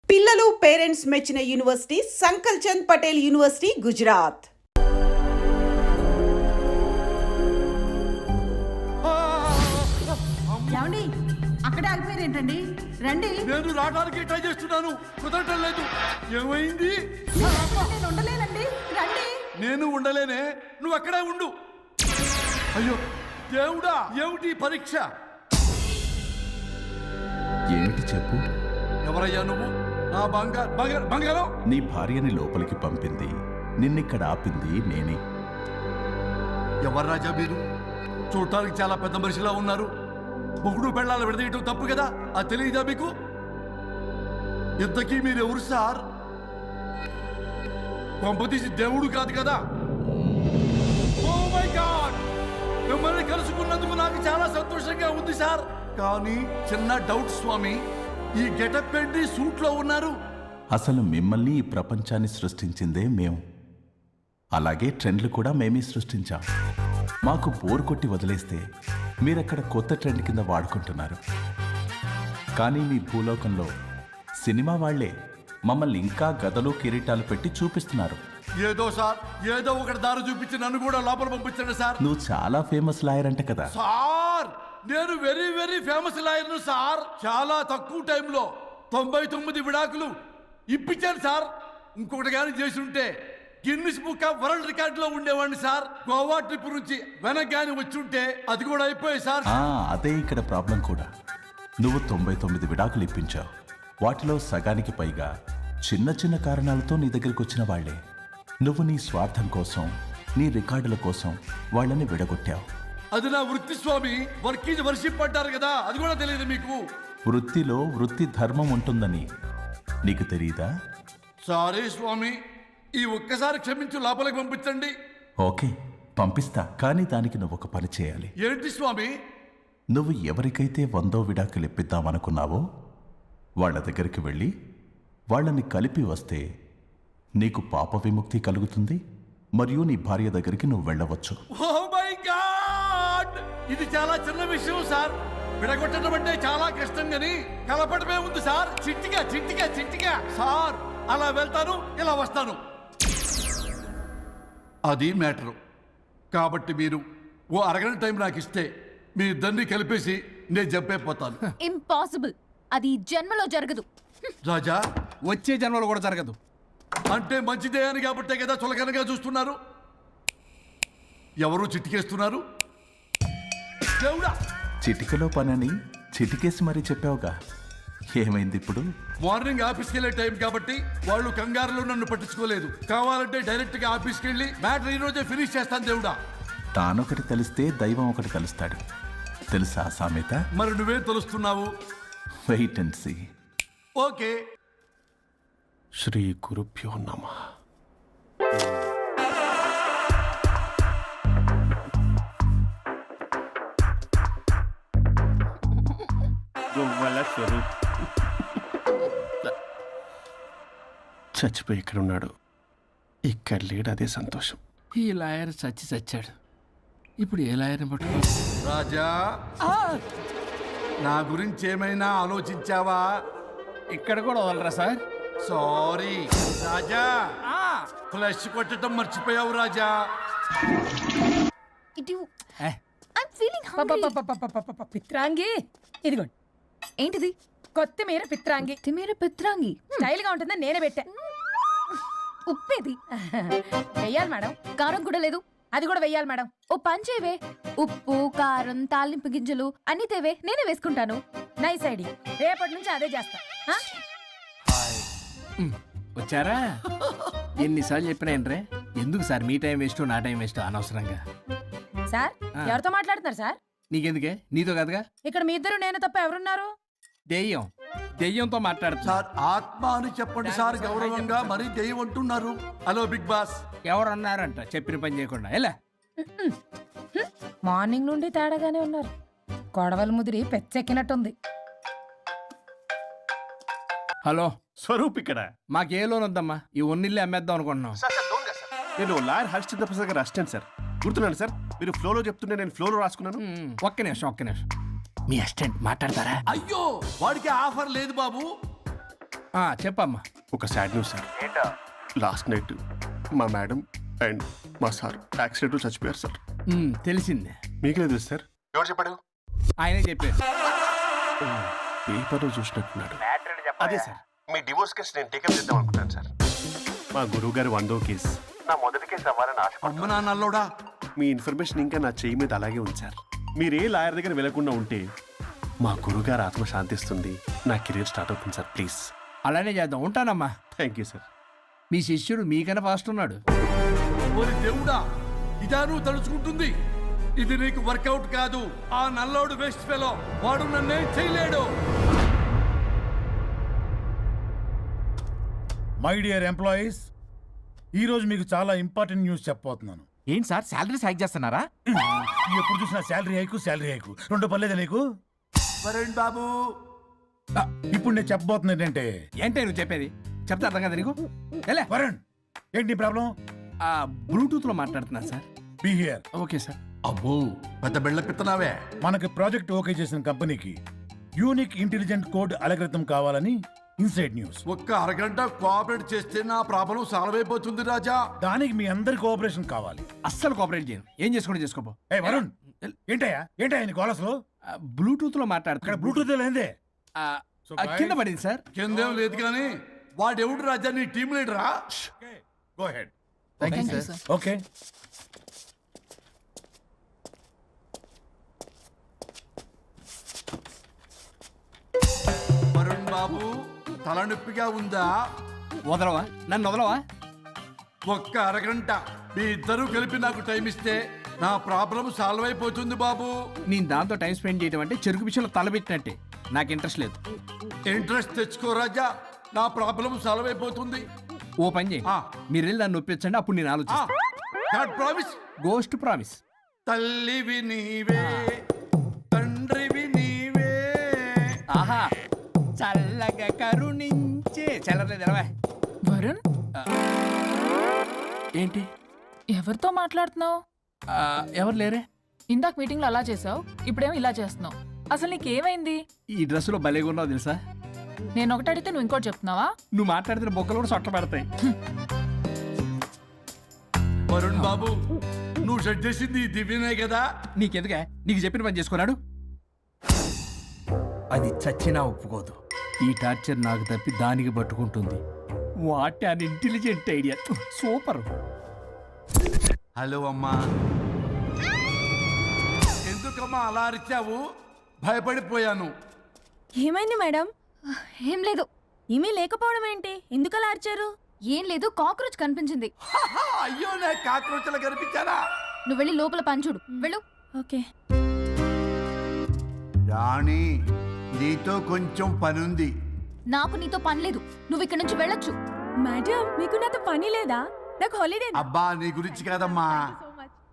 పిల్లలు పేరెంట్స్ మెచ్చిన university సంకల్ Chand Patel university Gujarat. ఏమండి అక్కడే ఆగిపోయారు ఏంటండి? రండి. నేను రావడానికి ట్రై చేస్తున్నాను, కుదరటం లేదు. ఏమైంది? నేను ఉండలేనండి, రండి. నేను ఉండలేనే, నువ్వు అక్కడే ఉండు. అయ్యో దేవుడా, ఏమిటి పరీక్ష? ఏమిటి చెప్పు. ఎవరయ్యా నువ్వు? నా బంగారం. నీ భార్యని లోపలికి పంపింది, నిన్నిక్కడ ఆపింది నేనే. ఎవరు రాజా మీరు? చూడటానికి చాలా పెద్ద మనిషిలా ఉన్నారు. మొగుడు పెళ్ళాలు విడదీయటం తప్పు కదా, అది తెలియదా మీకు? ఇంతకీ మీరు ఎవరు సార్? కొంపతీసి దేవుడు కాదు కదా? ఓ మై గాడ్, మిమ్మల్ని కలుసుకున్నందుకు నాకు చాలా సంతోషంగా ఉంది సార్. కానీ చిన్న డౌట్ స్వామి, ఈ గెటప్ ఏంటి సూట్ లో ఉన్నారు? అసలు మిమ్మల్ని ఈ ప్రపంచాన్ని సృష్టించిందే మేము. అలాగే ట్రెండ్లు కూడా మేమే సృష్టించాం. మాకు బోర్ కొట్టి వదిలేస్తే మీరక్కడ కొత్త ట్రెండ్ కింద వాడుకుంటున్నారు. కానీ మీ భూలోకంలో సినిమా వాళ్లే మమ్మల్ని ఇంకా గదలు కిరీటాలు పెట్టి చూపిస్తున్నారు. ఏదో సార్, ఏదో ఒకటి దారి చూపించి నన్ను కూడా లోపల పంపించండి సార్. నువ్వు చాలా ఫేమస్ లాయర్ అంట కదా సార్? నేను వెరీ వెరీ ఫేమస్ లాయర్ను సార్. చాలా తక్కువ టైంలో 99 విడాకులు ఇప్పించాను సార్. ఇంకొకటి కానీ చేసి ఉంటే Guinness book of world record లో ఉండేవాడిని సార్. గోవా ట్రిప్ నుంచి వెనక్ గాని వచ్చి ఉంటే అది కూడా అయిపోయాయి సార్. అదే ఇక్కడ ప్రాబ్లం కూడా. నువ్వు 99 విడాకులు ఇప్పించావు. వాటిలో సగానికి పైగా చిన్న చిన్న కారణాలతో నీ దగ్గరికి వచ్చిన వాళ్లే. నువ్వు నీ స్వార్థం కోసం, నీ రికార్డుల కోసం వాళ్ళని విడగొట్టావు. అది నా వృత్తి స్వామి. వర్క్ ఈజ్ వర్షిప్ అంటారు కదా, అది కూడా తెలియదు మీకు? వృత్తిలో వృత్తి ధర్మం ఉంటుందని నీకు తెలియదా? సారీ స్వామి, ఈ ఒక్కసారి క్షమించు, లోపలికి పంపించండి. ఓకే, పంపిస్తా. కానీ దానికి నువ్వు ఒక పని చేయాలి. ఏంటి స్వామి? నువ్వు ఎవరికైతే 100వ విడాకులు ఇప్పిద్దామనుకున్నావో వాళ్ళ దగ్గరికి వెళ్ళి వాళ్ళని కలిపి వస్తే నీకు పాప విముక్తి కలుగుతుంది. మరియు నీ భార్య దగ్గరికి నువ్వు వెళ్ళవచ్చు. ఓ మై గాడ్, ఇది చాలా చిన్న విషయం సార్. విడగొట్టడం అంటే చాలా కష్టం గని కలపడమే ఉంది సార్. చిట్టిగా సార్. అలా వెళ్తాను, ఇలా వస్తాను, అది మ్యాటరు. కాబట్టి మీరు ఓ అరగంట టైం నాకు ఇస్తే మీ ఇద్దరిని కలిపేసి నేను చంపైపోతాను. ఇంపాసిబుల్, అది జన్మలో జరగదు. రాజా, వచ్చే జన్మలో కూడా జరగదు. అంటే మంచిదే అని కాబట్టే కదా చులకనగా చూస్తున్నారు. ఎవరు చిట్టికేస్తున్నారు? దేవుడా, చిటికలో పనని చిటికేసి మరీ చెప్పావుగా. ఏమైంది ఇప్పుడు? మార్నింగ్ ఆఫీస్కి వెళ్ళే టైం కాబట్టి వాళ్ళు కంగారులో నన్ను పట్టించుకోలేదు. కావాలంటే డైరెక్ట్ గా ఆఫీస్కి వెళ్ళి మ్యాటర్ ఈ రోజే ఫినిష్ చేస్తాను. దేవుడా, తానొకటి తెలిస్తే దైవం ఒకటి కలుస్తాడు, తెలుసా సామెత? మరి నువ్వే తెలుస్తున్నావు. Wait and see. ఓకే. శ్రీ గురుభ్యో నమః. చచ్చిపోయి ఇక్కడ ఉన్నాడు, ఇక్కడ లేడు, అదే సంతోషం. ఈ లాయర్ చచ్చాడు. ఇప్పుడు ఏ లాయర్ని పట్టుకో? రాజా, నా గురించి ఏమైనా ఆలోచించావా? ఇక్కడ కూడా వదలరా సార్? సారీ రాజా, ఫ్లష్ కొట్టడం మర్చిపోయావు రాజా. పిత్రాంగి ఇదిగోండి. ఏంటిది? కొత్తిమీర పిత్రాంగి. పిత్రాంగి స్టైల్ గా ఉంటుందని నేనే పెట్టా. ఉప్పేది? వెయ్యాలి మేడం. కారం కూడా లేదు. అది కూడా వెయ్యాలి మేడం. ఓ పంచేవే, ఉప్పు కారం తాలింపు గింజలు అన్ని తేవే, నేనే వేసుకుంటాను. నైస్ ఐడియా, రేపటి నుంచి అదే చేస్తా. వచ్చారా? ఎన్నిసార్లు చెప్పినా ఏంట్రే? ఎందుకు సార్ మీ టైం వేస్ట్ నా టైం వేస్ట్ అనవసరంగా? సార్, ఎవరితో మాట్లాడుతున్నారు సార్? నీకెందుకే? నీతో కదగా. ఇక్కడ మీ ఇద్దరు నేను తప్ప ఎవరున్నారు? దెయ్యంతో మాట్లాడుతున్నా. సార్, ఆత్మ అని చెప్పండి సార్, గౌరవంగా. మరీ దెయ్యం అంటున్నారు. Hello big boss. ఎవరు అన్నారంట చెప్పిన పని చేయకుండా? ఎలా మార్నింగ్ నుండి తేడాగానే ఉన్నారు. గొడవల ముదిరి పెచ్చెక్కినట్టుంది. హలో స్వరూప్ ఇక్కడ. మాకే లోన్ వద్దమ్మా, ఈ ఒన్నిల్లు అమ్మేద్దాం అనుకుంటున్నాం. నేను లాయర్ హరిశ్చంద్ర ప్రసాద్ గారు అసిస్టెంట్ సార్. గుర్తున్నాను సార్, మీరు ఫ్లోలో చెప్తుంటే నేను ఫ్లోలో రాసుకున్నాను. ఒక్క నిమిషం. మీ అసిస్టెంట్ మాట్లాడతారా? అయ్యో, వాడికి ఆఫర్ లేదు బాబు. చెప్పమ్మా. ఒక sad news sir. Last night మా మేడం అండ్ మా సార్ యాక్సిడెంట్ చచ్చిపోయారు సార్. తెలిసిందే. మీకే తెలుసు సార్. ఎవరు చెప్పాడు? ఆయనే చెప్పారు. పేపర్లో చూసినట్టున్నాడు. అదే సార్, మీ డివోర్స్ కేసు నేను టేకప్ చేద్దాం అనుకుంటాను సార్. మా గురువు గారు 100వ కేసు నా మొదటి కేసు అవ్వాలని ఆశ. అమ్మ నాన్నల్లోడా, మీ ఇన్ఫర్మేషన్ ఇంకా నా చెయ్యి మీద అలాగే ఉంది సార్. మీరు ఏ లాయర్ దగ్గర వెళ్లకుండా ఉంటే మా గురువుగారు ఆత్మ శాంతిస్తుంది, నా కెరీర్ స్టార్ట్ అవుతుంది సార్. ప్లీజ్ అలానే చేద్దాం. ఉంటానమ్మా. Thank you sir. మీ శిష్యుడు మీకన్నా ఫాస్ట్ ఉన్నాడు. ఓరి దేవుడా, ఇదా నువ్వు తలుచుకుంటుంది? ఇది నీకు వర్కౌట్ కాదు. ఆ నల్లోడు వేస్ట్ ఫెలో, వాడు నన్నేం చేయలేడు. మై డియర్ ఎంప్లాయీస్, ఈరోజు మీకు చాలా ఇంపార్టెంట్ న్యూస్ చెప్పబోతున్నాను. ఏంటి సార్ శాలరీస్ హైక్ చేస్తున్నారా? ఎప్పుడు చూసినా శాలరీ హైకు రెండు పర్లేదా నీకు? వరుణ్ బాబు, ఇప్పుడు నేను చెప్పబోతున్నా ఏంటంటే, ఏంటే నువ్వు చెప్పేది? చెప్తా అర్థం కదా నీకు? ఎలా వరుణ్, ఏంటి నీ ప్రాబ్లం? బ్లూటూత్ లో మాట్లాడుతున్నాను sir. Be here. Okay sir. అబ్బో పెద్ద బిళ్ళ పిత్తనావే. మనకి ప్రాజెక్ట్ ఓకే చేసిన కంపెనీకి యూనిక్ ఇంటెలిజెంట్ కోడ్ అలకృతం కావాలని ఇన్సైడ్ న్యూస్. ఒక్క అరగంట కోఆపరేట్ చేస్తే నా ప్రాబ్లం సాల్వ్ అయిపోతుంది రాజా. దానికి మీ అందరి కోఆపరేషన్ కావాలి. అస్సలు కోఆపరేట్ చేయను. ఏం చేసుకోండి చేసుకోపో. ఏ వరుణ్, ఏంటయ్యా నీ కాలర్స్ లో? బ్లూటూత్ లో ఇక్కడ మాట్లాడుతున్నా. బ్లూటూత్ లేదే. కింద పడింది సార్. కిందేం లేదు కానీ వాడెవడు రాజా, నీ టీం లీడరా? Go ahead. Thank you sir. Okay. Varun బాబు, తలనొప్పిగా ఉందా? వదలవా? నన్ను వదలవా? ఒక్క అరగంట మీ ఇద్దరూ కలిపి నాకు టైం ఇస్తే నా ప్రాబ్లం సాల్వ్ అయిపోతుంది బాబు. నేను దాంతో టైం స్పెండ్ చేయడం అంటే చెరుకు విషయంలో తలబెట్టినట్టే. నాకు ఇంట్రెస్ట్ లేదు. ఇంట్రెస్ట్ తెచ్చుకో రాజా, నా ప్రాబ్లం సాల్వ్ అయిపోతుంది. ఓ పని చేయండి, ఆ. మీరు వెళ్ళి నన్ను ఒప్పించండి, అప్పుడు నేను ఆలోచిస్తాను. ప్రామిస్. Ghost promise. తల్లివి నీవే, తండ్రివి నీవే. ఆహా, చల్లగా కరుణించే. చల్లలేదు ఎలవా. వరుణ్, ఏంటి? ఎవరితో మాట్లాడుతున్నావు? ఎవరు లేరే? ఇందాక మీటింగ్ లో అలా చేసావు, ఇప్పుడేమో ఇలా చేస్తున్నావు. అసలు నీకేమైంది? ఈ డ్రెస్సులో భలేగా ఉన్నావు తెలుసా? నేను ఒకటి అడిగితే నువ్వు ఇంకోటి చెప్తున్నావా? నువ్వు మాట్లాడితే బొక్కలు కూడా సొట్ట పడతాయి. వరుణ్ బాబు, నువ్వు సెట్ చేసింది ఈ దివ్యనే కదా? నీకెందుకే? నీకు చెప్పిన పని చేసుకున్నాడు. అది చచ్చినా ఒప్పుకోదు. ఈ టార్చర్ నాకు తప్పి దానికి పట్టుకుంటుంది. What an intelligent idea. Super. Hello అమ్మా. ఎందుకమ్మా అలా అరిచావు? భయపడిపోయాను. ఏమైంది మేడం? ఏం లేదు. ఏమీ లేకపోవడం ఏంటి? ఎందుకు అలా అరిచారు? ఏం లేదు, కాక్రోచ్ కనిపించింది. అయ్యో, నా కాక్రోచ్లు కనిపించారా? నువ్వు వెళ్ళి లోపల పని చూడు. వెళ్ళు. ఓకే. రాణి, నీతో కొంచెం పనుంది. నాకు నీతో పని లేదు. నువ్వు ఇక్కడ నుంచి వెళ్ళొచ్చు. మేడం, మీకు నాతో పని లేదా? నాకు హాలిడే. అబ్బా, నీ గురించి కాదమ్మా.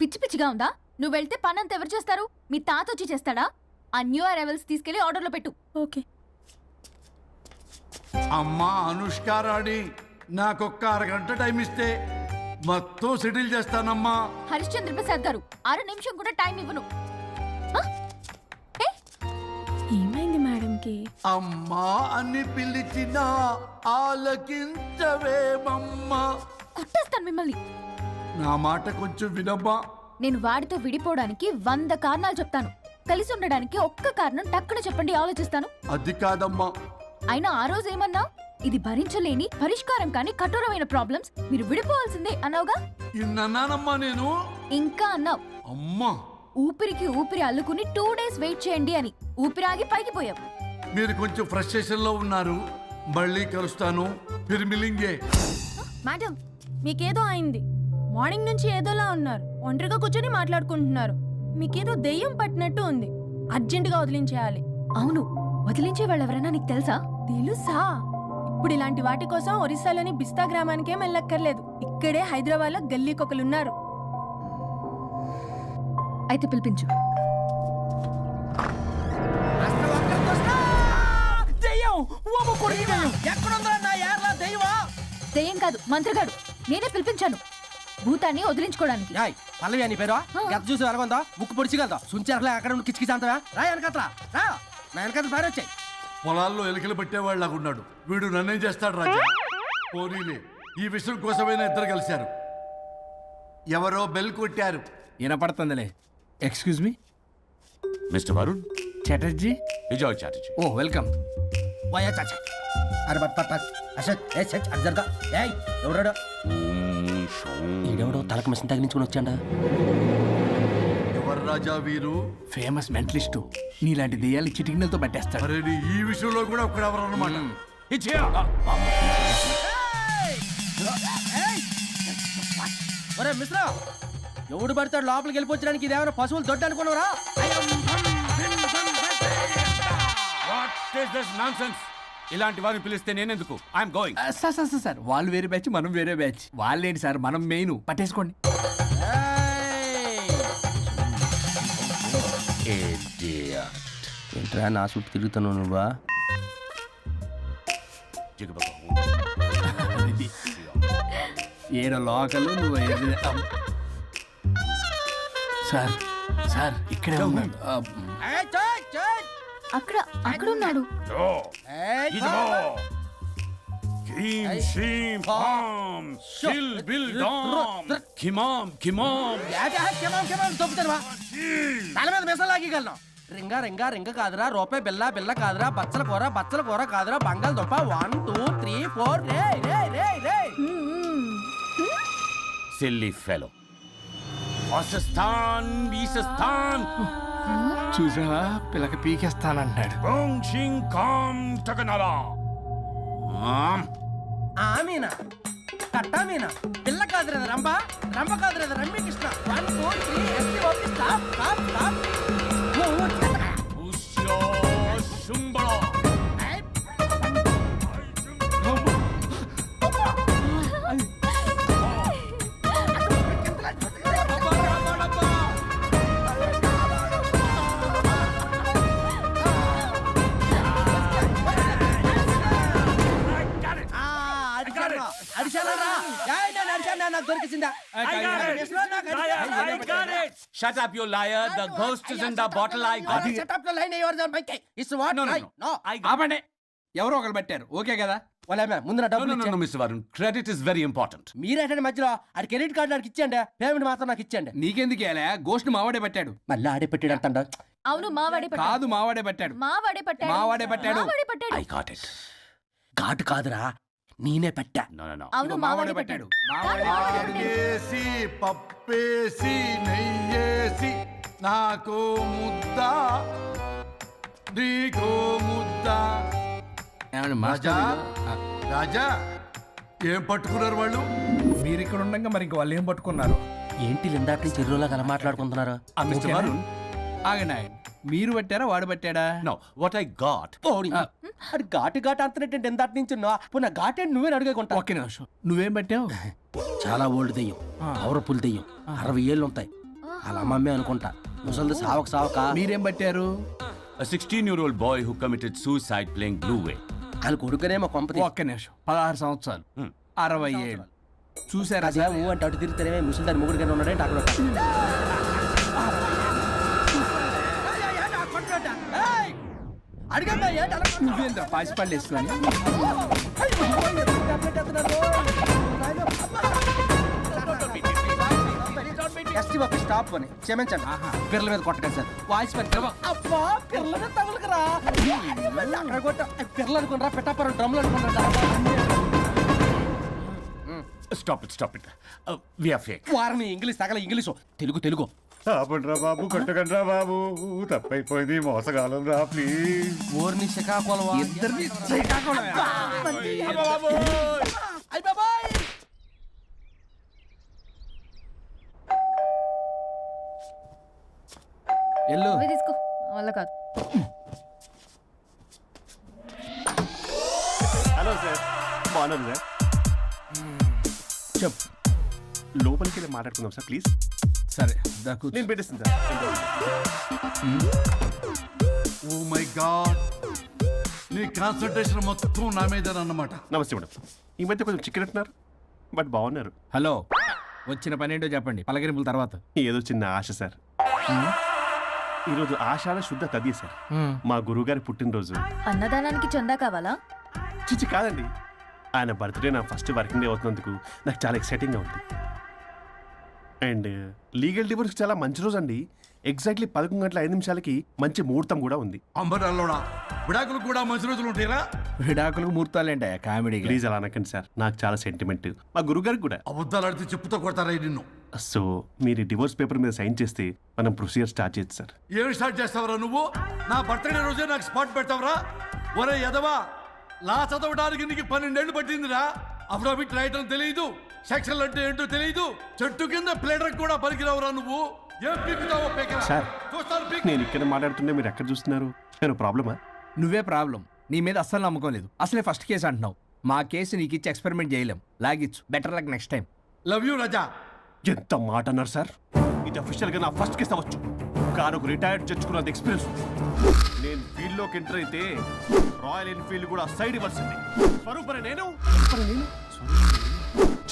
పిచ్చి పిచ్చిగా ఉందా? నువ్వు వెళ్తే పని అంతా ఎవరు చేస్తారు? మీ తాత వచ్చి చేస్తాడా? ఆ న్యూ అరైవల్స్ తీసుకెళ్లి ఆర్డర్లో పెట్టు. ఓకే. అమ్మా అనుష్క రాణి, నాకొక్క అరగంట టైం ఇస్తే మొత్తం సెటిల్ చేస్తానమ్మా. హరిశ్చంద్ర ప్రసాద్ గారు, 6 నిమిషం కూడా టైం ఇవ్వను. ఏమైంది మేడంకి? అమ్మా అని పిలిచినా ఆలకించవేమమ్మా. కుట్టేస్తాను మిమ్మల్ని. నా మాట కొంచెం వినమ్మా. నేను వాడితో విడిపోవడానికి 100 కారణాలు చెప్తాను. కలిసి ఉండడానికి ఒక్క కారణం టక్కున చెప్పండి, ఆలోచిస్తాను. అది కాదమ్మా. అయినా ఆ రోజు ఏమన్నా? ఇది భరించలేని, పరిష్కారం కాని కఠోరమైన ప్రాబ్లమ్స్, మీరు విడిపోవాల్సిందే అన్నావుగా? ఇన్నానమ్మా నేను. ఇంకా అన్నావు. అమ్మా, ఊపిరికి ఊపిరి అల్లుకుని 2 days వెయిట్ చేయండి అని. ఊపిరాగి పైకి పోయావు. మీరు కొంచెం ఫ్రస్ట్రేషన్ లో ఉన్నారు. మళ్ళీ కలుస్తాను. ఫిర్మిలింగే. మేడం, మీకేదో అయింది. మార్నింగ్ నుంచి ఏదోలా ఉన్నారు. ఒంటరిగా కూర్చొని మాట్లాడుకుంటున్నారు. మీకేదో దెయ్యం పట్టినట్టు ఉంది. అర్జెంటుగా వదిలించేయాలి. అవును, వదిలించే వాళ్ళు ఎవరైనా నీకు తెలుసా? తెలుసా? ఇప్పుడు ఇలాంటి వాటి కోసం ఒరిస్సాలోని బిస్తా గ్రామానికేం వెళ్ళక్కర్లేదు. ఇక్కడే హైదరాబాద్ లో గల్లీకొకలున్నారు. అయితే పిలిపించు. దెయ్యం కాదు, మంత్రగాడు. నేనే పిలిపించాను భూతాన్ని వదిలించుకోవడానికి. పల్లవి అని పేరు గత చూసి వెలగొందా ముక్కు పొడిచిగలదా సుంచరలే అక్కడ కిచకిచ అంతవా రా వెనకత్రా రా నా వెనకత్ర బారి వచ్చాయి. పొలాల్లో ఎలికలు పట్టేవాళ్ళగా ఉన్నాడు. వీడు నన్నేం చేస్తాడు రాజా? పోనీలే, ఈ విషయం కోసమైనా ఇద్దరు కలిశారు. ఎవరో బెల్ కొట్టారు. వినపడుతుందిలే. Excuse me, mister Varun, Chatterjee. Vijay Chatterjee. ఓ వెల్కమ్. ఈడెవడో తలకు మిషన్ తగిలించుకుని వచ్చాడా? ఎవరు రాజా వీరు? Famous mentalist. నీలాంటి దెయ్యాలు చిటికినలతో పట్టేస్తాడు. అరే నీ ఈ విషయంలో కూడా ఒకడెవరు అన్నమాట. ఒరే మిశ్రా, ఎవడు పడతాడు లోపలికి వెళ్ళిపోవడానికి? ఇదేమైనా పశువులు దొడ్డు అనుకున్నారా? ఇలాంటి వారిని పిలిస్తే నేనెందుకు? I'm going. సార్ వాళ్ళు వేరే బ్యాచ్, మనం వేరే బ్యాచ్. వాళ్ళేంటి సార్, మనం మెయిన్. పట్టేసుకోండి. ఏంట్రా నా చుట్టూ తిరుగుతున్నావు నువ్వా? ఏడ లోకలు నువ్వు సార్ సార్ ఇక్కడే ఉన్నాడు. అక్కడ అక్కడ ఉన్నాడు. తల మీద మిసం లాగగలను. రింగా రింగా రింగ కాదురా, రూపాయి బిల్ల బిల్ల కాదురా, బచ్చల కూర కాదురా, బంగాళదుంప 1 2 3 4. రే రే రే రే సిల్లీ ఫెలో. వాసస్థాన్ వీసస్థాన్ చూసావా, పిల్లకి పీకేస్తానంటాడు. మీనా కట్టా మీనా పిల్ల కాదురా రంభ, రంభ కాదురా Ramya Krishna. 1 2 3 ST OP stop stop stop. నాకు దొరికిందా? Shut up, you liar. The ghost is in the bottle. I got it. Shut up the line. Yours on my case. It's what? No. ఆపండి. ఎవరో ఒకరు పెట్టారు. ఓకే కదా? ముందు నా డబ్బులు No, Mr. Varun. Credit is very important. మీరేంటంటే మధ్యలో ఆడి క్రెడిట్ కార్డు నాకు ఇచ్చేయండి, పేమెంట్ మాత్రం నాకు ఇచ్చేయండి. నీకెందుకు ఇలా? గోస్ట్ మావాడే పెట్టాడు. మళ్ళీ ఆడే పెట్టాడు అంట. అవును మావాడే పట్టాడు. కాదు, మావాడే పెట్టాడు. మావాడే పట్టాడు. మావాడే పట్టాడు. మావాడే పట్టాడు. I got it. ఘాటు కాదురా, నేనే పెట్టా. No. అవును మావాడే పట్టాడు. ఆకేసి పప్పేసి నెయ్యేసి నాకు ముద్ద నీకో ముద్ద. ఏమండి రాజా మాస్టర్? రాజా ఏం పట్టుకున్నారు వాళ్ళు? మీరు ఇక్కడ ఉండగా మరి ఇంక వాళ్ళు ఏం పట్టుకున్నారు? ఏంటి ఇందాక నుంచి చెరువులా కల మాట్లాడుకుంటున్నారు? Mr. Varun. ఆగండి. మీరు పట్టారా వాడు పట్టాడా? No, what I got. అది ఘాటు ఘాటు అంతనేటంటే ఎందాటి నుంచి నా ఘాటే నువ్వే అడుగుకుంటా. ఒక్క నిమిషం. నువ్వేం పట్టావు? చాలా ఓల్డ్ దెయ్యం, పవర్ఫుల్ దెయ్యం, 60 ఏళ్ళు ఉంటాయి. అలా అమ్మమ్మే అనుకుంటా. ముసలిది సావక మీరేం పట్టారు? A 16-year-old boy who committed suicide playing Blue Whale. వాళ్ళు కొడుకునేమో కొంపతి. ఒక్క నిమిషం. 16 సంవత్సరాలు, 60 ఏళ్ళు. చూసారా? అదే ఊ అంటే అటు తిరిగితేనే ముసలి దాని ముగ్గురు కింద ఉన్నాడే అక్కడ. నువ్వేంద్ర పాసిపళ్ళు వేసుకొని స్టాప్ అని క్షమించండి. పిల్లల మీద కొట్టకండి సార్. వాయిస్ అబ్బా పిల్లల మీద తగులుకురా. అక్కడ కొట్ట పిల్లలు అనుకున్నారా, పెట్టాపరం డ్రమ్లు అనుకున్నారా? Stop it. We are fake. వారిని ఇంగ్లీష్ తగల ఇంగ్లీషు, తెలుగు. ఆపండ్రా బాబు, కొట్టకండ్రా బాబు, తప్పైపోయింది, మోసగాలం రా ప్లీజ్. ఊరిని శ్రీకాకుళం ఇద్దరిని శ్రీకాకుళం. ఎల్లు నువ్వే తీసుకో, వల్ల కాదు. హలో సార్, బాగున్నాను సార్. చెప్పు. లోపలికి వెళ్ళి మాట్లాడుకుందాం సార్ ప్లీజ్. సరే దాకు. నేను పెట్టేస్తాను సార్. ఓ మై గాడ్, నీ కాన్సన్ట్రేషన్ మొత్తం నా మీదనన్నమాట. నమస్తే మేడం. ఈ మధ్య కొంచెం చికెన్ అంటున్నారు, బట్ బాగున్నారు. హలో, వచ్చిన పని ఏంటో చెప్పండి, పలకరింపుల తర్వాత. ఏదో చిన్న ఆశ సార్. ఈరోజు ఆషాఢ శుద్ధ తదియ సార్. మా గురువుగారి పుట్టినరోజు. అన్నదానానికి చందా కావాలా? చిచ్చి కాదండి, ఆయన బర్త్డే నా ఫస్ట్ వర్కింగ్ డే అవుతున్నందుకు నాకు చాలా ఎక్సైటింగ్గా ఉంది. అండ్ లీగల్ డివోర్స్కి చాలా మంచి రోజు అండి. ఎగ్జాక్ట్లీ 11:05 మంచి ముహూర్తం కూడా ఉంది. అంబరాల్లోడా విడాకులు కూడా మంచి రోజులు ఉంటాయిరా. విడాకులకు ముహూర్తాలేంటా కామెడీ. ప్లీజ్ అలా అనకండి సార్, నాకు చాలా సెంటిమెంట్, మా గురుగారికి కూడా. అబద్ధాలు ఆడితే చెప్పుతో కొడతారా నిన్ను. సో మీరు డివోర్స్ పేపర్ మీద సైన్ చేస్తే మనం ప్రొసీజర్ స్టార్ట్ చేయొచ్చు సార్. ఏమి స్టార్ట్ చేస్తావరా నువ్వు? నా బర్త్డే రోజే నాకు స్పాట్ పెడతావరా? ఒరే ఎదవా, లా చదవడానికి నీకు 12 ఏళ్ళు పట్టిందిరా. అఫిడవిట్ రాయటం తెలియదు, సెక్షన్లు అంటే ఏంటో తెలియదు, చెట్టు కింద ప్లేడర్ కూడా పనికిరావురా నువ్వు. ఏం పీకుతావో పీకరా. సార్ చూస్తాను పీక్. నేను ఇక్కడ మాట్లాడుతుంటే మీరు ఎక్కడ చూస్తున్నారు? నేను ప్రాబ్లమా? నువ్వే ప్రాబ్లం. నీ మీద అస్సలు నమ్మకం లేదు. అసలే ఫస్ట్ కేసు అంటున్నావు. మా కేసు నీకు ఇచ్చి ఎక్స్పెరిమెంట్ చేయలేం. లాగిచ్చు. Better luck next time. Love you రజా. ఎంత మాట అన్నారు సార్? ఇది అఫీషియల్గా నా ఫస్ట్ కేసు అవ్వచ్చు, కానీ ఒక రిటైర్డ్ జడ్జ్కున్నంత ఎక్స్పీరియన్స్. నేను ఫీల్డ్లోకి ఎంటర్ అయితే రాయల్ ఎన్ఫీల్డ్ కూడా సైడ్ ఇవ్వాల్సింది. స్వరూపరే నేను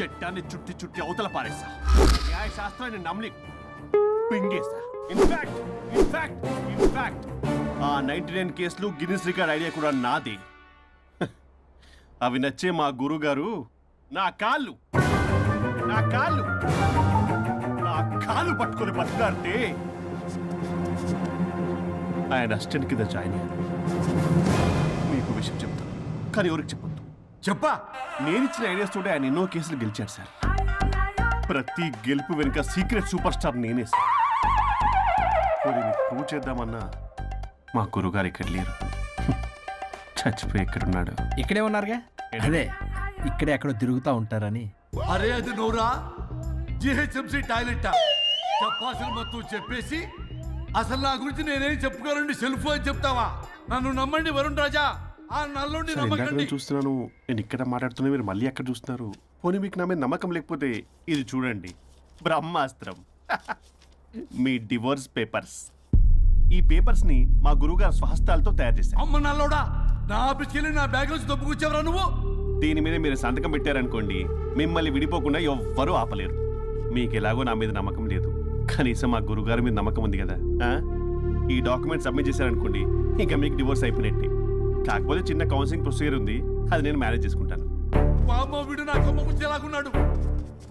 చట్టాన్ని చుట్టి చుట్టి అవతల పారేస్తా. న్యాయ శాస్త్రాన్ని నమ్మి పింగేస్తా. ఇన్ఫాక్ట్ ఆ 99 కేసులు గిన్నిస్ రికార్డ్ ఐడియా కూడా నాది. అవి నచ్చే మా గురుగారు నా కాళ్ళు పట్టుకొని బతుకాడితే ఆయన అసిస్టెంట్ కింద జాయిన్ అయ్యాను. మీకు విషయం చెప్తాను, కానీ ఎవరికి చెప్పొద్దు. చెప్పా. నేను ఇచ్చిన ఐడియాస్ తోటి ఆయన ఎన్నో కేసులు గెలిచాడు సార్. ప్రతి గెలుపు వెనుక సీక్రెట్ సూపర్ స్టార్ నేనే సార్. ప్రూవ్ చేద్దామన్నా మా గురుగారు ఇక్కడ లేరు. చచ్చిపోయి ఎక్కడున్నాడు? ఇక్కడే ఉన్నారుగా. అదే ఇక్కడే ఎక్కడో తిరుగుతూ ఉంటారని. అరే అది నోరా, జిహెచ్ఎంసీ టాయిలెట్ చెప్పాల్సిన మొత్తం చెప్పేసి అసలు నా గురించి నేనేం చెప్పుకోనండి సెల్ఫ్ అని చెప్తావా? నన్ను నమ్మండి వరుణ్ రాజా, ఆ నల్లుండి సార్, ఇందాక నమ్మకండి. నేను చూస్తున్నాను, నేను ఇక్కడ మాట్లాడుతున్నా, మీరు మళ్ళీ ఎక్కడ చూస్తున్నారు? పోనీ మీకు నా మీద నమ్మకం లేకపోతే ఇది చూడండి, బ్రహ్మాస్త్రం. మీ డివోర్స్ పేపర్స్. ఈ పేపర్స్ ని మా గురువుగారు స్వహస్తాలతో తయారు చేశారు. అమ్మ నల్లోడా, నా ఆఫీస్కి వెళ్ళి నా బ్యాగ్ నుంచి దొబ్బుకొచ్చావరా నువ్వు? దీని మీద మీరు సంతకం పెట్టారనుకోండి, మిమ్మల్ని విడిపోకుండా ఎవ్వరూ ఆపలేరు. మీకు ఎలాగో నా మీద నమ్మకం లేదు, కనీసం మా గురుగారి మీద నమ్మకం ఉంది కదా. ఈ డాక్యుమెంట్ సబ్మిట్ చేశారనుకోండి, ఇంకా మీకు డివోర్స్ అయిపోయినట్టే. కాకపోతే చిన్న కౌన్సిలింగ్ ప్రొసీజర్ ఉంది, అది నేను మేనేజ్ చేసుకుంటాను. వామ్మో, వీడు నా కొమ్మ ముంచి ఎలాగున్నాడు.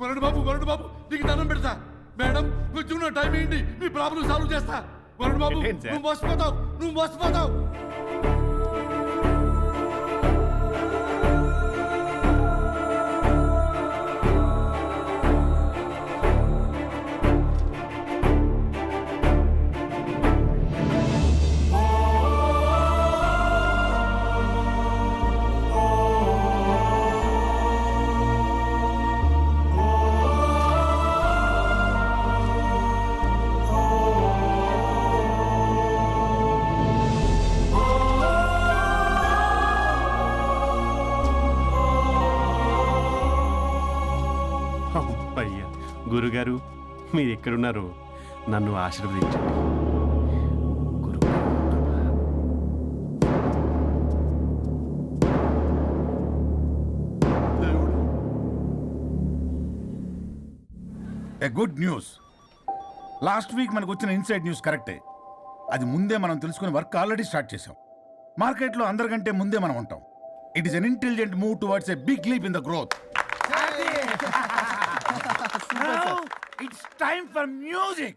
వరుణ్ బాబు నీకు దండం పెడతా. మేడం కొంచెం నా టైం ఏంటి, మీ ప్రాబ్లం సాల్వ్ చేస్తా. వరుణ్ బాబు ఏంటి సార్? నువ్వు మోసపోతావు. అయ్యా గురుగారు, మీరు ఎక్కడున్నారో నన్ను ఆశీర్వదించండి. A good news. Last week మనకు వచ్చిన ఇన్సైడ్ న్యూస్ కరెక్టే. అది ముందే మనం తెలుసుకుని వర్క్ ఆల్రెడీ స్టార్ట్ చేసాం. మార్కెట్లో అందరికంటే ముందే మనం ఉంటాం. It is an intelligent move towards a big leap in the growth. It's time for music.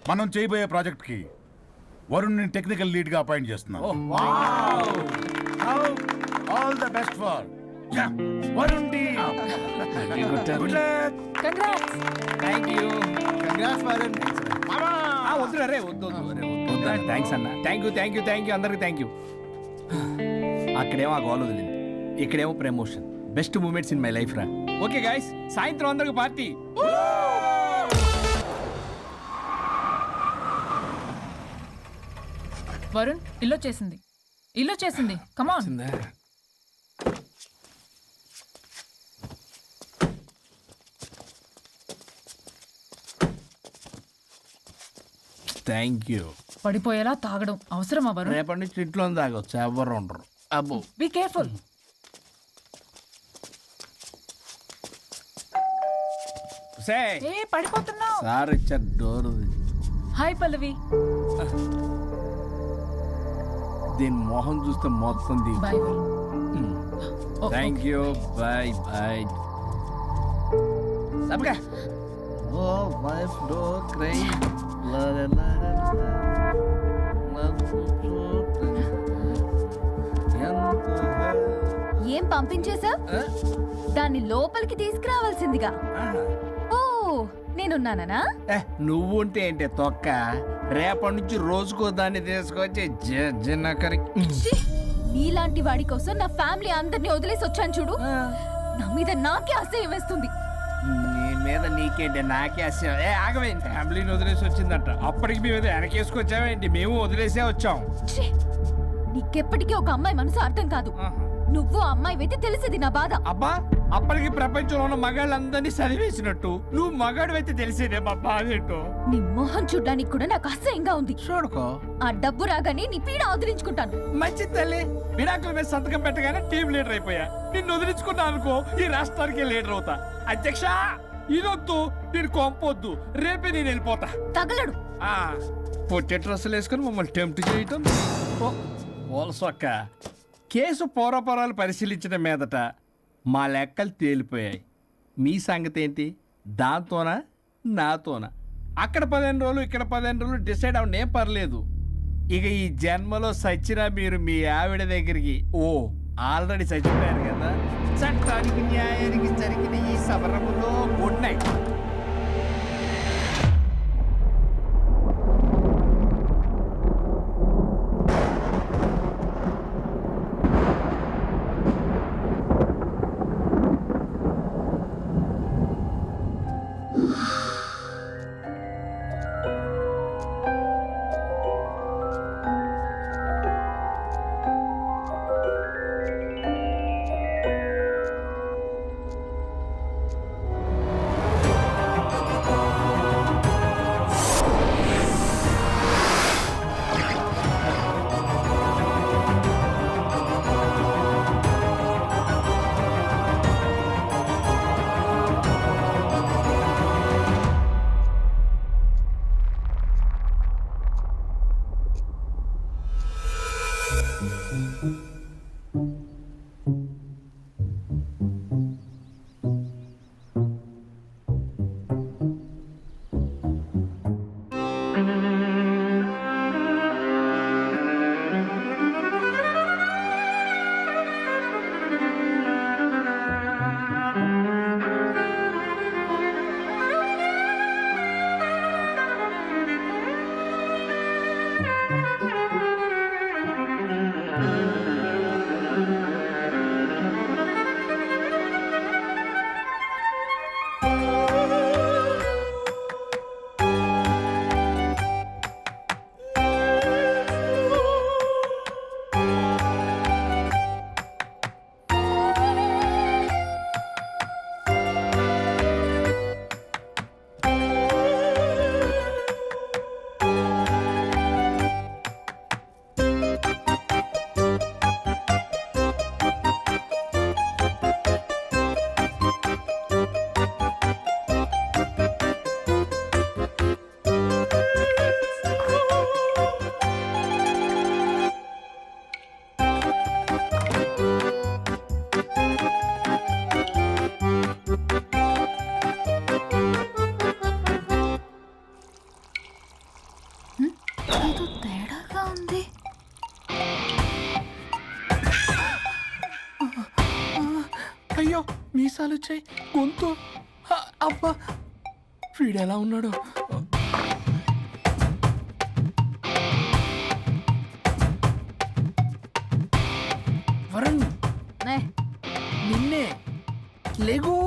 మనం చేయబోయే ప్రాజెక్ట్ కి వరుణ్ టెక్నికల్ లీడ్ గా అపాయింట్ చేస్తున్నాం. All the best for Varun team. Good luck. Congrats. Thank you. వద్దురా రే, వద్దు. థ్యాంక్స్ అన్న. Thank you అందరికి థ్యాంక్ యూ. అక్కడేమో ఆ గోల్ వదిలింది, ఇక్కడేమో promotion. Best moments in my life రా. ఓకే గైస్, సాయంత్రం అందరికి పార్టీ. వరుణ్ ఇల్లు చేసింది కమాన్. Thank you. పడిపోయేలా తాగడం అవసరమా వరుణ్? రేపటి నుంచి ఇంట్లో తాగొచ్చు, ఎవరు ఉండరు. అబ్బో బీ కేర్ఫుల్. సే ఏ పడిపోతున్నావు. సార్ ఇచ్చారు డోర్. హాయ్ పల్లవి. దీని మొహం చూస్తే మొత్తం బాయ్ వరుణ్. ఓ, థ్యాంక్ యూ. Bye bye. సబ్గా ఓ వైఫ్ డోర్ క్రై ఏం పంపించేశా? దాన్ని లోపలికి తీసుకురావాల్సిందిగా. ఓ నేనున్నానా? నువ్వు ఉంటే ఏంటి తొక్క? రేపటి నుంచి రోజుకో దాన్ని తీసుకొచ్చి జిన్నకరి. నీలాంటి వాడి కోసం నా ఫ్యామిలీ అందరినీ వదిలేసి వచ్చాను చూడు. నా మీద నాకే అసహ్యం వేస్తుంది. నీ మీద నీకేంటి? నాకే అసహ్యం. ఆగవేంటి? ఫ్యామిలీని వదిలేసి వచ్చిందంట. అప్పటికి మేము వెనకేసుకొచ్చామేంటి? మేము వదిలేసే వచ్చాం. ఛీ! నీకెప్పటికీ ఒక అమ్మాయి మనసు అర్థం కాదు. నువ్వు అమ్మాయి అయితే తెలిసేది నా బాధ. అబ్బా, అప్పటికి ప్రపంచంలో ఉన్న మగాళ్ళందరినీ చదివేసినట్టు నువ్వు మగాడు అయితే తెలిసేదే మా బాధ ఏంటో. నీ మొహం చూడ్డానికి కూడా నాకు అసహ్యంగా ఉంది. చూడుకో, ఆ డబ్బు రాగానే నీ పీడ వదిలించుకుంటాను. మంచి తల్లి. విడాకుల మీద సంతకం పెట్టగానే టీం లీడర్ అయిపోయా. నిన్ను వదిలించుకున్నా అనుకో, ఈ రాష్ట్రానికి లీడర్ అవుతా. అధ్యక్ష, ఇదొద్దు, నేను కొంపొద్దు. రేపే నేను వెళ్ళిపోతా. తగలడు. పొట్టె డ్రెస్సులు వేసుకుని మమ్మల్ని టెంప్ట్ చేయటం. ఓల్సొక్క కేసు పూర్వపరాలు పరిశీలించిన మీదట మా లెక్కలు తేలిపోయాయి. మీ సంగతి ఏంటి? దాంతోనా నాతోనా? అక్కడ 15 రోజులు, ఇక్కడ 15 రోజులు డిసైడ్ అవ్వడం ఏం పర్లేదు. ఇక ఈ జన్మలో సచ్చినా మీరు మీ ఆవిడ దగ్గరికి ఆల్రెడీ చచ్చిపోయారు కదా. చట్టానికి న్యాయానికి జరిగిన ఈ సమరంలో గుడ్ నైట్. ఏదో తేడాగా ఉంది. అయ్యో, మీసాలు వచ్చాయి, గొంతు. అబ్బా, వీడు ఎలా ఉన్నాడు? వరుణ్, నిన్నే. లేగు.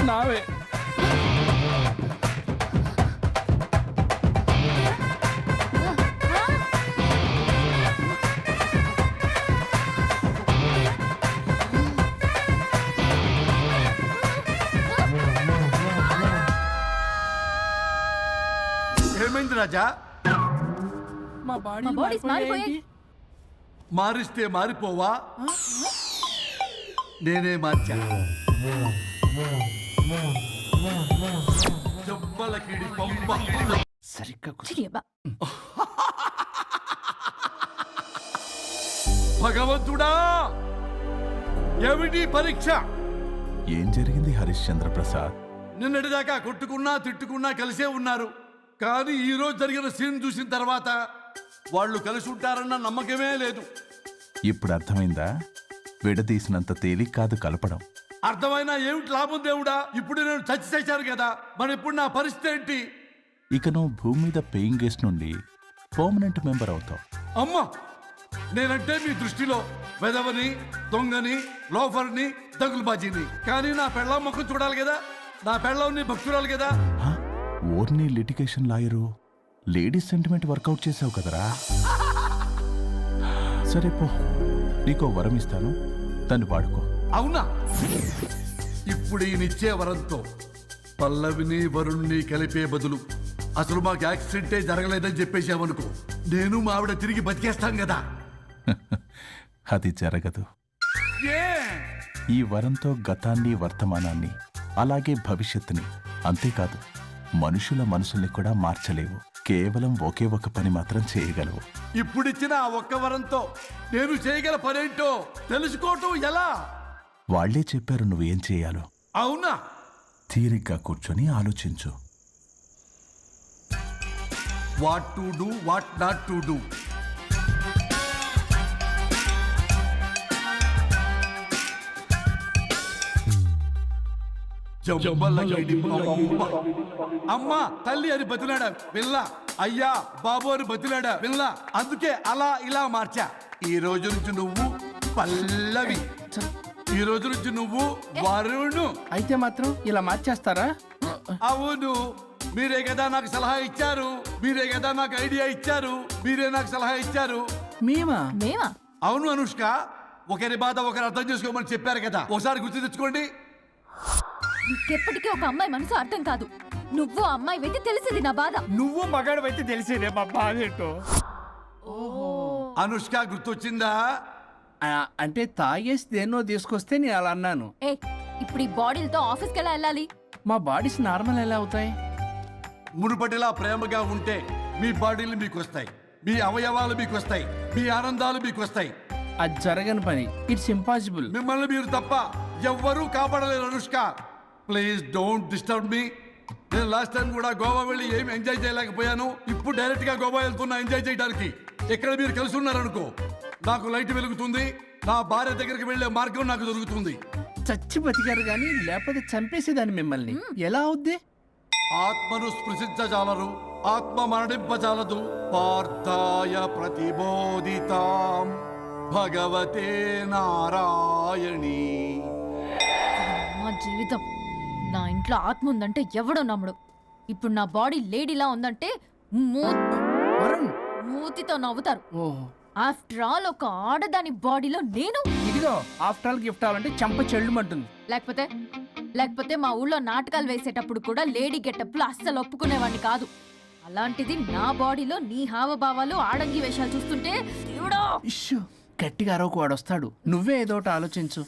నావే ఏమైంది రాజా? మా బాడీ bodies మారిపోయాయి. మారిస్తే మారిపోవా? నేనే మార్చా. జబ్బలకిడి పంప. సరిగ్గా చిరియబ్బా. భగవంతుడా, ఏమిటి పరీక్ష? ఏం జరిగింది హరిశ్చంద్ర ప్రసాద్? నిన్నటిదాకా కొట్టుకున్నా తిట్టుకున్నా కలిసే ఉన్నారు. కానీ ఈ రోజు జరిగిన సీన్ చూసిన తర్వాత వాళ్ళు కలిసి ఉంటారన్న నమ్మకమే లేదు. ఇప్పుడు అర్థమైందా? విడదీసినంత తేలిక కాదు కలపడం. అర్థమైనా ఏమిటి లాభం దేవుడా? ఇప్పుడు నేను చచ్చి చేశాను కదా, మరి ఇప్పుడు నా పరిస్థితి ఏంటి? ఇక నువ్వు భూమి మీద పేయింగ్ గెస్ట్ నుండి పర్మనెంట్ మెంబర్ అవుతావు. అమ్మా, నేనంటే మీ దృష్టిలో వెదవని, దొంగని, లోఫర్ని, దగులుబాజీని. కానీ నా పెళ్ళం ముఖం చూడాలి కదా, నా పెళ్ళంని భక్తురాలు కదా. హ? ఓర్ని litigation lawyer, ladies sentiment work out చేసావు కదరా. సరే పో, నీకో వరం ఇస్తాను, దాన్ని వాడుకో. అవునా? ఇప్పుడు ఈయనిచ్చే వరంతో పల్లవిని వరుణ్ణి కలిపే బదులు అసలు మాకు యాక్సిడెంటే జరగలేదని చెప్పేసామనుకో, నేను మా ఆవిడ తిరిగి బతికేస్తాం కదా. అది జరగదు. ఏ? ఈ వరంతో గతాన్ని, వర్తమానాన్ని, అలాగే భవిష్యత్తుని, అంతేకాదు మనుషుల మనసుల్ని కూడా మార్చలేవు. కేవలం ఒకే ఒక పని మాత్రం చేయగలవు. ఇప్పుడిచ్చిన ఆ ఒక్క వరంతో నేను చేయగల పనేంటో తెలుసుకోవటం ఎలా? వాళ్లే చెప్పారు నువ్వేం చేయాలో. అవునా? తీరిగ్గా కూర్చొని ఆలోచించు. What to do, what not to do. అమ్మా తల్లి అని బతిలాడా పిల్ల, అయ్యా బాబు అని బతిలాడా పిల్ల. అందుకే అలా ఇలా మార్చా. ఈ రోజు నుంచి నువ్వు పల్లవి, ఈ రోజు నుంచి నువ్వు వరుణు. అయితే మాత్రం ఇలా మార్చేస్తారా? అవును, మీరే కదా నాకు సలహా ఇచ్చారు, మీరే కదా నాకు ఐడియా ఇచ్చారు, మీరే నాకు సలహా ఇచ్చారు. మేమా? మేమా? అవును అనుష్క, ఒకరి బాధ ఒకరు అర్థం చేసుకోమని చెప్పారు కదా, ఒకసారి గుర్తు తెచ్చుకోండి. నీకెప్పటికీ ఒక అమ్మాయి మనసు అర్థం కాదు. నువ్వు అమ్మాయి వెతి తెలిసింది నా బాధ. నువ్వు మగాడు అయితే తెలిసేదే మా బాధ ఏంటో. అనుష్క గుర్తొచ్చిందా? అంటే తాగేసి దేన్నో తీసుకొస్తే నేను అలా అన్నాను. ఏ ఇప్పుడు ఈ బాడీలతో ఆఫీస్కి ఎలా వెళ్ళాలి? మా బాడీస్ నార్మల్ ఎలా అవుతాయి? మునుపటిలా ప్రేమగా ఉంటే మీ బాడీలు మీకు వస్తాయి, మీ అవయవాలు మీకు వస్తాయి, మీ ఆనందాలు మీకు వస్తాయి. అది జరగని పని. It's impossible. మిమ్మల్ని మీరు తప్ప ఎవ్వరూ కాపాడలేరు Anushka. Please don't disturb me. నేను లాస్ట్ టైం కూడా గోవా వెళ్ళి ఏమి ఎంజాయ్ చేయలేకపోయాను. ఇప్పుడు డైరెక్ట్ గా గోవా వెళ్తున్నా ఎంజాయ్ చేయడానికి. ఇక్కడ మీరు కలిసి ఉన్నారనుకో, నాకు లైట్ వెలుగుతుంది, నా భార్య దగ్గరికి వెళ్లే మార్గం నాకు దొరుకుతుంది. చచ్చి బతికారు కానీ లేకపోతే చంపేసేదాన్ని మిమ్మల్ని. ఎలా అవుద్ది? ఆత్మను స్పృశించజాలరు, ఆత్మ మరణింపజాలదు. పార్థాయ ప్రతిబోధితాం భగవతే నారాయణి. మా జీవితం, నా ఇంట్లో ఆత్మ ఉందంటే ఎవడో నమ్ముడు. ఇప్పుడు నా బాడీ లేడీలా ఉందంటే వరుణ్, మూతితో నవ్వుతారు. ఓహో, ఆఫ్టర్ ఆల్ ఒక ఆడదాని బాడీలో నేను. ఇదిగో ఆఫ్టర్ ఆల్ గిఫ్ట్ అవ్వాలంటే చంప చెల్లుమంటుంది. లేకపోతే మా ఊళ్ళో నాటకాలు వేసేటప్పుడు కూడా లేడీ గెటప్లు అస్సలు ఒప్పుకునేవాడిని కాదు. అలాంటిది నా బాడీలో నీ హావభావాలు, ఆడంగి వేషాలు చూస్తుంటే దేవుడా. ఇష్యూ, గట్టిగా అరవకు, వాడు వస్తాడు. నువ్వే ఏదో ఒకటి ఆలోచించు.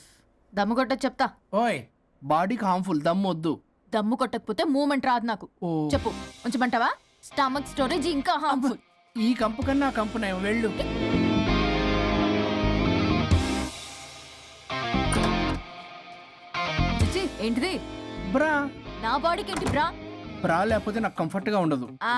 దమ్ము కొట్ట చెప్తా. ఓయ్, బాడీకి హార్మ్ఫుల్, దమ్మొద్దు. దమ్ము కొట్టకపోతే మూమెంట్ రాదు నాకు. ఓ. చెప్పు, ఉంచమంటావా? స్టమక్ స్టోరేజ్ ఇంకా హార్మ్ఫుల్. ఈ కంపు కన్నా కంపు నయం, వెళ్ళు. చిచ్చి, ఏంటిది? బ్రా. నా బాడీకి ఏంటి బ్రా? బ్రా లేకపోతే నాకు కంఫర్ట్ గా ఉండదు. ఆ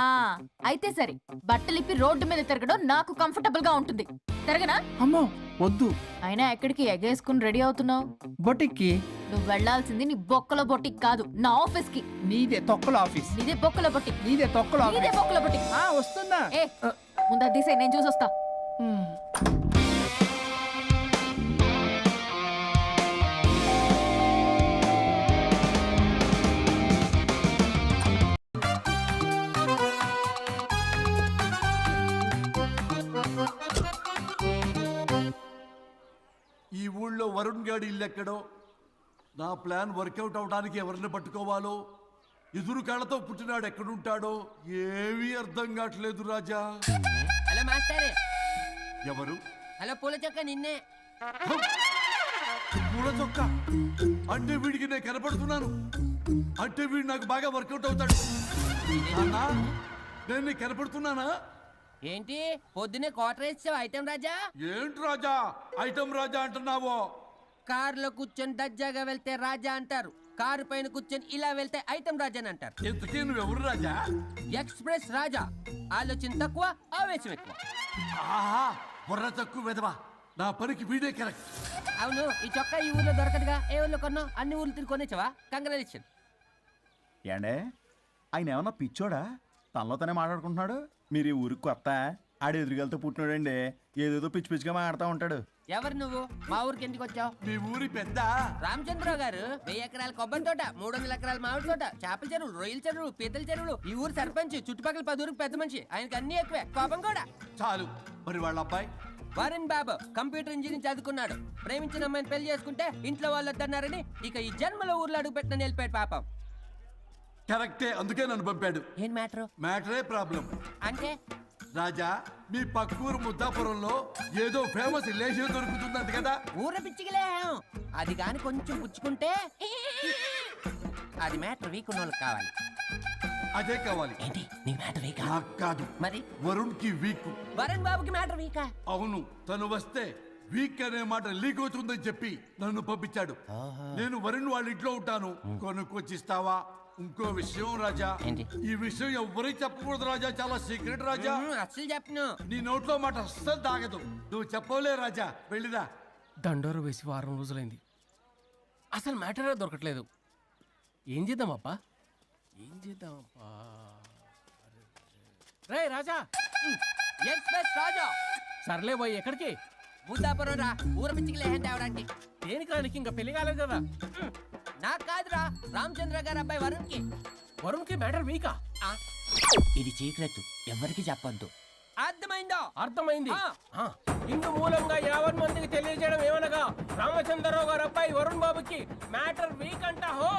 అయితే సరే, బట్టలిప్పి రోడ్డు మీద తిరగడం నాకు కంఫర్టబుల్ గా ఉంటుంది. తిరగనా? అమ్మో వద్దు. అయినా ఎక్కడికి ఎగేసుకుని రెడీ అవుతున్నావు? బొటిక్కి. నువ్వు వెళ్లాల్సింది నీ బొక్కల బొట్టికి కాదు, నా ఆఫీస్ కి. నీదే తొక్కల ఆఫీస్. నీదే బొక్కల బొట్టి. నీదే తొక్కల నీదే ఆఫీస్. బొక్కల బొట్టి. వస్తుందా? ఏ ముందు అది తీసేయ్, నేను చూసొస్తా. ఈ ఊళ్ళో వరుణ్ గాడి ఇల్లు ఎక్కడో, నా ప్లాన్ వర్కౌట్ అవడానికి ఎవరిని పట్టుకోవాలో ఎదురు కాళ్ళతో పుట్టినాడు ఎక్కడుంటాడో ఏమీ అర్థం కావట్లేదు రాజా. Hello master. ఎవరు? హలో పూల చొక్క నిన్నే. పూల చొక్క అంటే వీడికి నేను కనపడుతున్నాను, అంటే వీడు నాకు బాగా వర్కౌట్ అవుతాడు. నాన్నా, నేను నీకు కనపడుతున్నానా? ఏంటి పొద్దునే క్వార్టర్ ఇచ్చావు ఐటమ్ రాజా? ఏంటి రాజా ఐటమ్ రాజా అంటున్నావో? కారులో కూర్చొని దర్జాగా వెళ్తే రాజా అంటారు, కారు పైన కూర్చొని ఇలా వెళ్తే ఐటమ్ రాజా అని అంటారు. ఇంతకీ నువ్వెవరు రాజా? ఎక్స్ప్రెస్ రాజా. ఆలోచన తక్కువ, ఆవేశం ఎక్కువ. ఆహా, బుర్ర తక్కువ వెదవా. నా పనికి వీడే కరెక్ట్. అవును, ఈ చొక్కా ఈ ఊర్లో దొరకదుగా. ఏ ఊర్లో కొన్నావు? అన్ని ఊర్లు తిరిగి కొనేచ్చావా? కంగ్రాచులేషన్. ఏండే ఆయన ఏమన్నా పిచ్చోడా? తనలో తనే మాట్లాడుకుంటున్నాడు. మీరు ఈ ఊరికి కొత్త, ఆడు ఎదురుగలతో పుట్టినాడండి. ఏదేదో పిచ్చి పిచ్చిగా మాట్లాడుతూ ఉంటాడు. ఎవరు నువ్వు? మా ఊరికి ఎందుకు వచ్చావు? మీ ఊరి పెద్ద రామచంద్రరావు గారు 1000 ఎకరాల కొబ్బరి తోట, 300 ఎకరాల మామిడి తోట, చేపల చెరువులు, రొయ్యల చెరువులు, పీతల చెరువులు. ఈ ఊరు సర్పంచ్, చుట్టుపక్కల 10 ఊరికి పెద్ద మనిషి. ఆయనకి అన్ని ఎక్కువే, కోపం కూడా. చాలు. మరి వాళ్ళ అబ్బాయి? వరుణ్ బాబు కంప్యూటర్ ఇంజనీరింగ్ చదువుకున్నాడు. ప్రేమించిన అమ్మాయిని పెళ్లి చేసుకుంటే ఇంట్లో వాళ్ళు వద్దన్నారని ఇక ఈ జన్మలో ఊర్లో అడుగు పెట్టిన నిలిపాడు పాపం. కరెక్టే, అందుకే నన్ను పంపాడు. ఏం మ్యాటర్? మ్యాటరే ప్రాబ్లం. అంటే రాజా, మీ పక్కూరు ముద్దాపురంలో ఏదో ఫేమస్ రిలేషన్ దొరుకుతుందంట కదా? ఊర పిచ్చికిలే. అది కాని కొంచెం పుచ్చుకుంటే అది మ్యాటర్ వీక్ ఉన్న వాళ్ళకి కావాలి. అదే కావాలి. ఏంటి నీ మ్యాటర్ వీకా? నాకు కాదు, మరి వరుణ్ కి వీక్. వరుణ్ బాబుకి మ్యాటర్ వీకా? అవును, తను వస్తే వీక్ అనే మాట లీక్ అవుతుందని చెప్పి నన్ను పంపించాడు. నేను వరుణ్ వాళ్ళ ఇంట్లో ఉంటాను, కొనుక్కొచ్చిస్తావా? ఇంకో విషయం రాజా, ఏంటి? ఈ విషయం ఎవరికి చెప్పకూడదు రాజా, చాలా సీక్రెట్ రాజా. అస్సలు చెప్పను. నీ నోట్లో మాట అస్సలు తాగదు. నువ్వు చెప్పవలే రాజా, వెళ్ళిదా. దండోరు వేసి వారం రోజులైంది, అసలు మ్యాటరే దొరకట్లేదు. ఏం చేద్దామప్పా? రే రాజా. ఎక్స్ప్రెస్ రాజా. సర్లే పోయి ఎక్కడికి? ముద్దాపురం రా, ఊర పిచ్చికి లేహం తేవడానికి. దేనికి రానికి? ఇంకా పెళ్లి కాలేదు కదా. నాకు కాదురా, రామచంద్ర గారు అబ్బాయి వరుణ్ కి. వరుణ్కి మ్యాటర్ వీకా? ఇది సీక్రెట్, ఎవరికి చెప్పొద్దు. అర్థమైందో? అర్థమైంది. ఆ. ఇందు మూలంగా 50 మందికి తెలియజేయడం ఏమనగా రామచంద్రరావు గారు అబ్బాయి వరుణ్ బాబుకి మ్యాటర్ వీక్ అంట. హో